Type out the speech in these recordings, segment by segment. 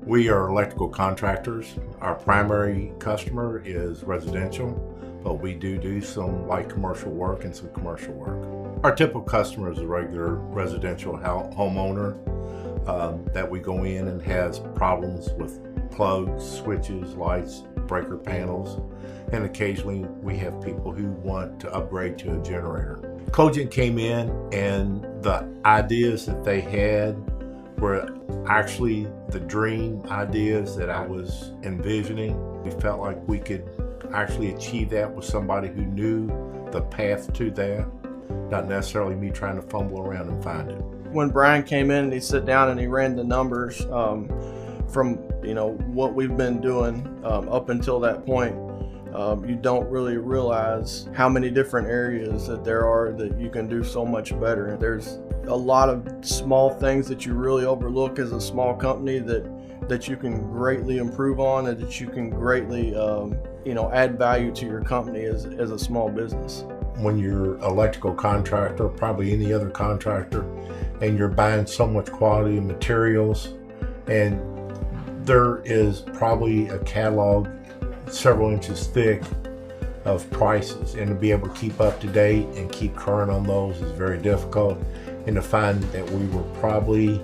We are electrical contractors. Our primary customer is residential, but we do some light commercial work and some commercial work. Our typical customer is a regular residential homeowner that we go in and has problems with plugs, switches, lights, breaker panels, and occasionally we have people who want to upgrade to a generator. Cogent came in and the ideas that they had were actually the dream ideas that I was envisioning. We felt like we could actually achieve that with somebody who knew the path to that, not necessarily me trying to fumble around and find it. When Brian came in and he sat down and he ran the numbers from what we've been doing up until that point, you don't really realize how many different areas that there are that you can do so much better. There's a lot of small things that you really overlook as a small company that you can greatly improve on and that you can greatly add value to your company as a small business. When you're an electrical contractor, probably any other contractor, and you're buying so much quality materials, and there is probably a catalog several inches thick of prices, and to be able to keep up to date and keep current on those is very difficult, and to find that we were probably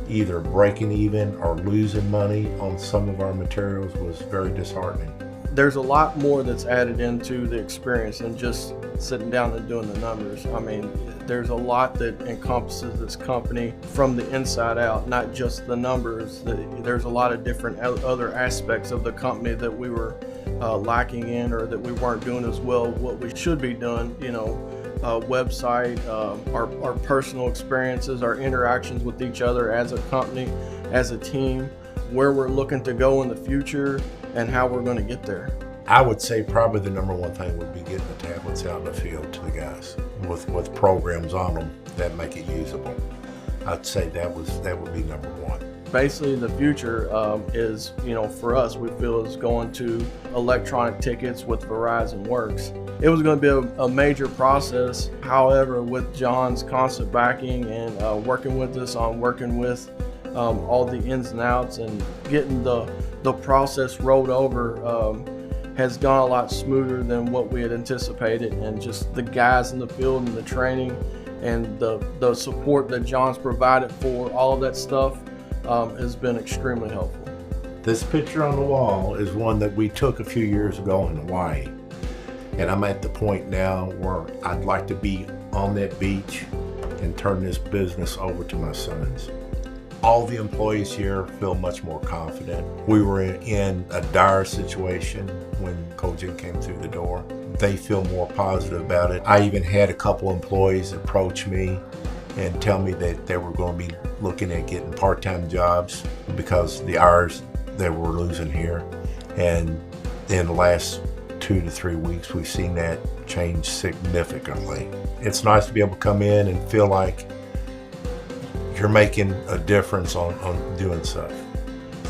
either breaking even or losing money on some of our materials was very disheartening. There's a lot more that's added into the experience than just sitting down and doing the numbers. I mean, there's a lot that encompasses this company from the inside out, not just the numbers. There's a lot of different other aspects of the company that we were lacking in, or that we weren't doing as well what we should be doing. Website, our personal experiences, our interactions with each other as a company, as a team, where we're looking to go in the future, and how we're going to get there. I would say probably the number one thing would be getting the tablets out in the field to the guys with programs on them that make it usable. I'd say that would be number one. Basically, the future is, for us, we feel is going to electronic tickets with Verizon Works. It was going to be a major process. However, with John's constant backing and working with us on working with all the ins and outs and getting the process rolled over has gone a lot smoother than what we had anticipated, and just the guys in the field and the training and the support that John's provided for all of that stuff has been extremely helpful. This picture on the wall is one that we took a few years ago in Hawaii, and I'm at the point now where I'd like to be on that beach and turn this business over to my sons. All the employees here feel much more confident. We were in a dire situation when Cogent came through the door. They feel more positive about it. I even had a couple employees approach me and tell me that they were going to be looking at getting part-time jobs because the hours they were losing here. And in the last 2 to 3 weeks, we've seen that change significantly. It's nice to be able to come in and feel like you're making a difference on doing stuff.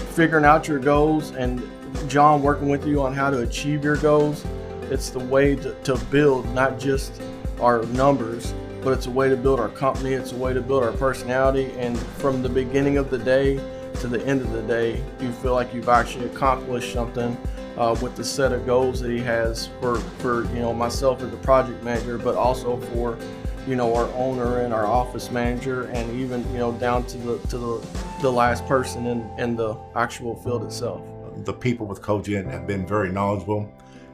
Figuring out your goals and John working with you on how to achieve your goals, it's the way to build not just our numbers, but it's a way to build our company, it's a way to build our personality, and from the beginning of the day to the end of the day, you feel like you've actually accomplished something with the set of goals that he has for myself as the project manager, but also for our owner and our office manager, and even down to the last person in the actual field itself. The people with Cogent have been very knowledgeable,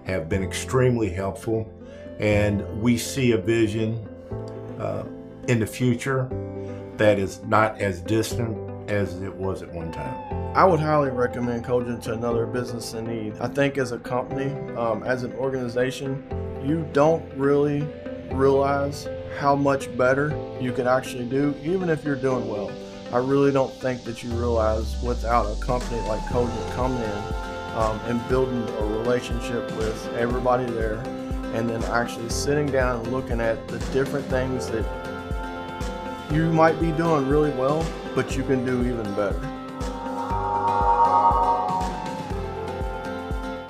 have been extremely helpful, and we see a vision in the future that is not as distant as it was at one time. I would highly recommend Cogent to another business in need. I think as a company, as an organization, you don't really realize how much better you can actually do, even if you're doing well. I really don't think that you realize without a company like Cogent coming in and building a relationship with everybody there, and then actually sitting down and looking at the different things that you might be doing really well, but you can do even better.